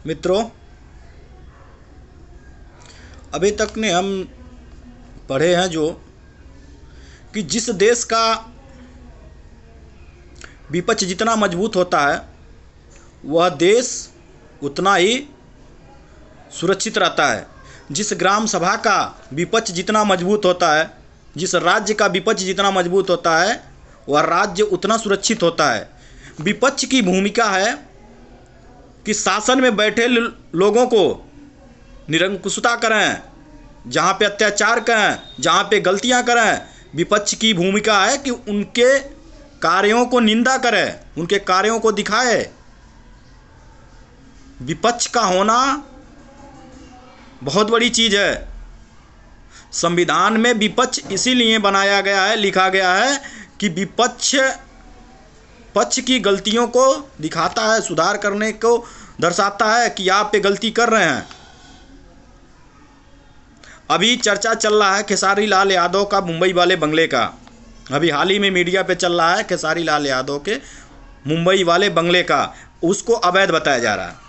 मित्रों, अभी तक ने हम पढ़े हैं जो कि जिस देश का विपक्ष जितना मजबूत होता है वह देश उतना ही सुरक्षित रहता है। जिस ग्राम सभा का विपक्ष जितना मजबूत होता है, जिस राज्य का विपक्ष जितना मजबूत होता है, वह राज्य उतना सुरक्षित होता है। विपक्ष की भूमिका है कि शासन में बैठे लोगों को निरंकुशता करें, जहाँ पे अत्याचार करें, जहाँ पे गलतियाँ करें। विपक्ष की भूमिका है कि उनके कार्यों को निंदा करें, उनके कार्यों को दिखाए। विपक्ष का होना बहुत बड़ी चीज़ है। संविधान में विपक्ष इसीलिए बनाया गया है, लिखा गया है कि विपक्ष पक्ष की गलतियों को दिखाता है, सुधार करने को दर्शाता है कि आप पे गलती कर रहे हैं। अभी चर्चा चल रहा है खेसारी लाल यादव का मुंबई वाले बंगले का। अभी हाल ही में मीडिया पे चल रहा है खेसारी लाल यादव के मुंबई वाले बंगले का, उसको अवैध बताया जा रहा है।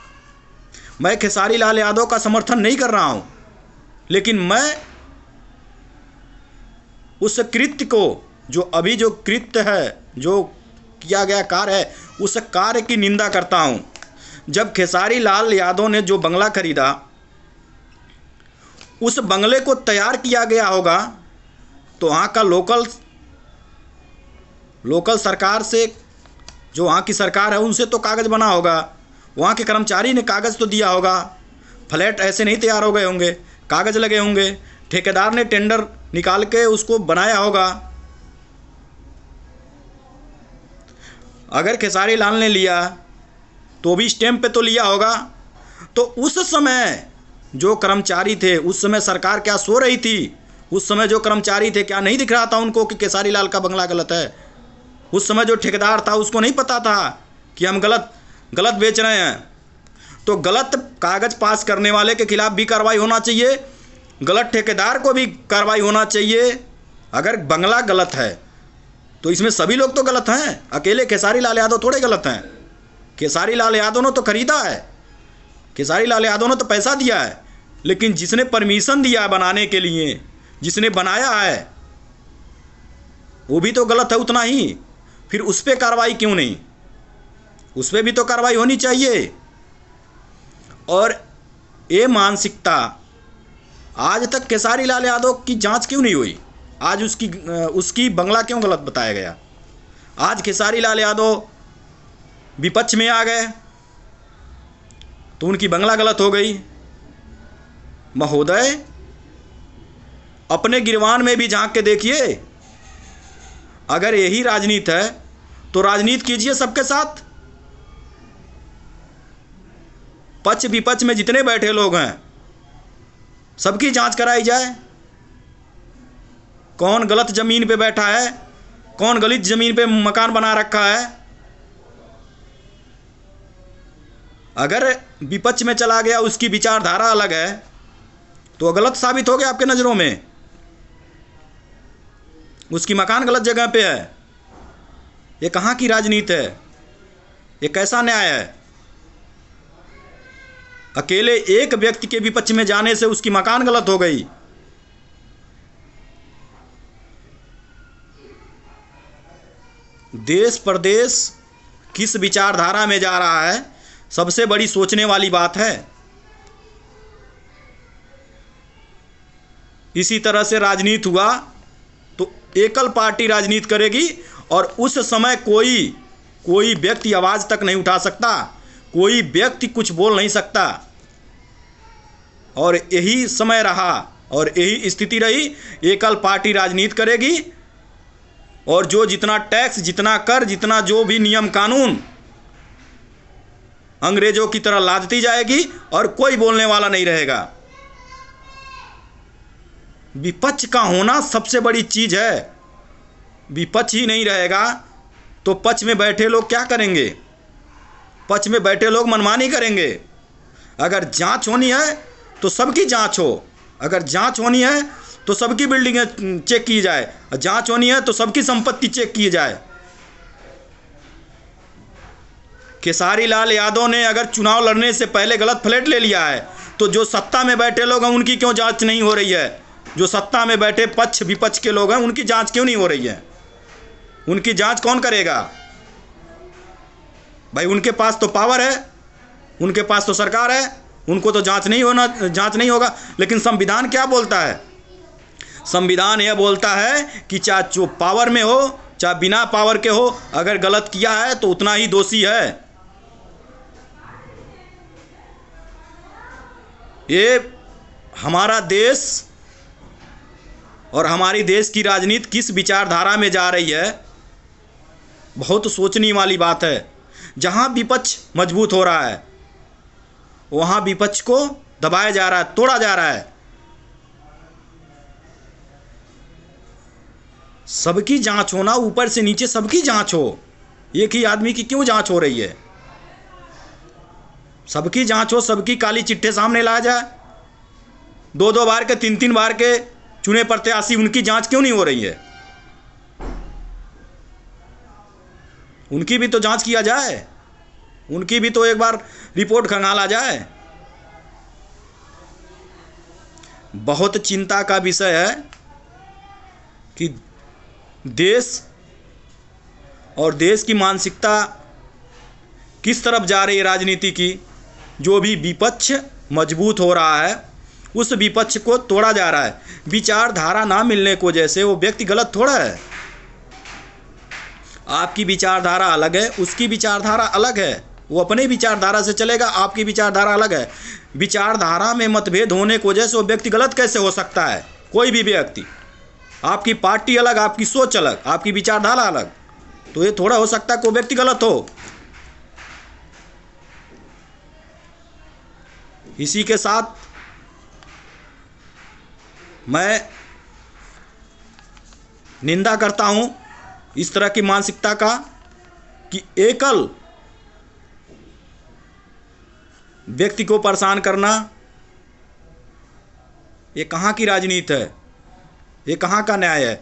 मैं खेसारी लाल यादव का समर्थन नहीं कर रहा हूं, लेकिन मैं उस कृत्य को, जो कृत्य है, जो किया गया कार्य है, उस कार्य की निंदा करता हूं। जब खेसारी लाल यादव ने जो बंगला खरीदा, उस बंगले को तैयार किया गया होगा तो वहाँ का लोकल सरकार से, जो वहाँ की सरकार है, उनसे तो कागज़ बना होगा, वहाँ के कर्मचारी ने कागज़ तो दिया होगा। फ्लैट ऐसे नहीं तैयार हो गए होंगे, कागज़ लगे होंगे, ठेकेदार ने टेंडर निकाल के उसको बनाया होगा। अगर खेसारी लाल ने लिया तो भी स्टैंप पे तो लिया होगा। तो उस समय जो कर्मचारी थे, उस समय सरकार क्या सो रही थी? उस समय जो कर्मचारी थे, क्या नहीं दिख रहा था उनको कि खेसारी लाल का बंगला गलत है? उस समय जो ठेकेदार था, उसको नहीं पता था कि हम गलत बेच रहे हैं? तो गलत कागज़ पास करने वाले के खिलाफ भी कार्रवाई होना चाहिए, गलत ठेकेदार को भी कार्रवाई होना चाहिए। अगर बंगला गलत है तो इसमें सभी लोग तो गलत हैं, अकेले खेसारी लाल यादव थोड़े गलत हैं। खेसारी लाल यादव ने तो खरीदा है, खेसारी लाल यादव ने तो पैसा दिया है, लेकिन जिसने परमिशन दिया है बनाने के लिए, जिसने बनाया है, वो भी तो गलत है उतना ही। फिर उस पर कार्रवाई क्यों नहीं? उस पर भी तो कार्रवाई होनी चाहिए। और ये मानसिकता, आज तक खेसारी लाल यादव की जांच क्यों नहीं हुई? आज उसकी बंगला क्यों गलत बताया गया? आज खेसारी लाल यादव विपक्ष में आ गए तो उनकी बंगला गलत हो गई। महोदय, अपने गिरवान में भी झांक के देखिए। अगर यही राजनीति है तो राजनीति कीजिए सबके साथ। पक्ष विपक्ष में जितने बैठे लोग हैं, सबकी जांच कराई जाए। कौन गलत ज़मीन पे बैठा है, कौन गलत ज़मीन पे मकान बना रखा है। अगर विपक्ष में चला गया, उसकी विचारधारा अलग है, तो गलत साबित हो गया आपके नज़रों में। उसकी मकान गलत जगह पे है। ये कहाँ की राजनीति है? ये कैसा न्याय है? अकेले एक व्यक्ति के विपक्ष में जाने से उसकी मकान गलत हो गई। देश प्रदेश किस विचारधारा में जा रहा है, सबसे बड़ी सोचने वाली बात है। इसी तरह से राजनीति हुआ तो एकल पार्टी राजनीति करेगी, और उस समय कोई व्यक्ति आवाज़ तक नहीं उठा सकता, कोई व्यक्ति कुछ बोल नहीं सकता। और यही समय रहा और यही स्थिति रही। एकल पार्टी राजनीति करेगी, और जो जितना टैक्स, जितना कर, जितना जो भी नियम कानून अंग्रेजों की तरह लादती जाएगी, और कोई बोलने वाला नहीं रहेगा। विपक्ष का होना सबसे बड़ी चीज़ है। विपक्ष ही नहीं रहेगा तो पक्ष में बैठे लोग क्या करेंगे? पक्ष में बैठे लोग मनमानी करेंगे। अगर जांच होनी है तो सबकी जांच हो, अगर जांच होनी है तो सबकी बिल्डिंगें चेक की जाए, जांच होनी है तो सबकी संपत्ति चेक की जाए। खेसारी लाल यादव ने अगर चुनाव लड़ने से पहले गलत फ्लैट ले लिया है तो जो सत्ता में बैठे लोग हैं उनकी क्यों जांच नहीं हो रही है? जो सत्ता में बैठे पक्ष विपक्ष के लोग हैं उनकी जांच क्यों नहीं हो रही है? उनकी जांच कौन करेगा भाई? उनके पास तो पावर है, उनके पास तो सरकार है, उनको तो जांच नहीं होगा। लेकिन संविधान क्या बोलता है? संविधान यह बोलता है कि चाहे जो पावर में हो चाहे बिना पावर के हो, अगर गलत किया है तो उतना ही दोषी है। ये हमारा देश और हमारी देश की राजनीति किस विचारधारा में जा रही है, बहुत सोचने वाली बात है। जहां विपक्ष मजबूत हो रहा है वहां विपक्ष को दबाया जा रहा है, तोड़ा जा रहा है। सबकी जांच होना, ऊपर से नीचे सबकी जांच हो, एक ही आदमी की क्यों जांच हो रही है? सबकी जांच हो, सबकी काली चिट्ठे सामने लाया जाए। 2-2 बार के 3-3 बार के चुने प्रत्याशी, उनकी जांच क्यों नहीं हो रही है? उनकी भी तो जांच किया जाए, उनकी भी तो एक बार रिपोर्ट खंगाला जाए। बहुत चिंता का विषय है कि देश और देश की मानसिकता किस तरफ जा रही है राजनीति की। जो भी विपक्ष मजबूत हो रहा है उस विपक्ष को तोड़ा जा रहा है। विचारधारा ना मिलने को जैसे वो व्यक्ति गलत थोड़ा है। आपकी विचारधारा अलग है, उसकी विचारधारा अलग है, वो अपने विचारधारा से चलेगा, आपकी विचारधारा अलग है। विचारधारा में मतभेद होने को जैसे वो व्यक्ति गलत कैसे हो सकता है? कोई भी व्यक्ति, आपकी पार्टी अलग, आपकी सोच अलग, आपकी विचारधारा अलग, तो ये थोड़ा हो सकता है कोई व्यक्ति गलत हो। इसी के साथ मैं निंदा करता हूं इस तरह की मानसिकता का कि एकल व्यक्ति को परेशान करना, ये कहाँ की राजनीति है? ये कहाँ का न्याय है?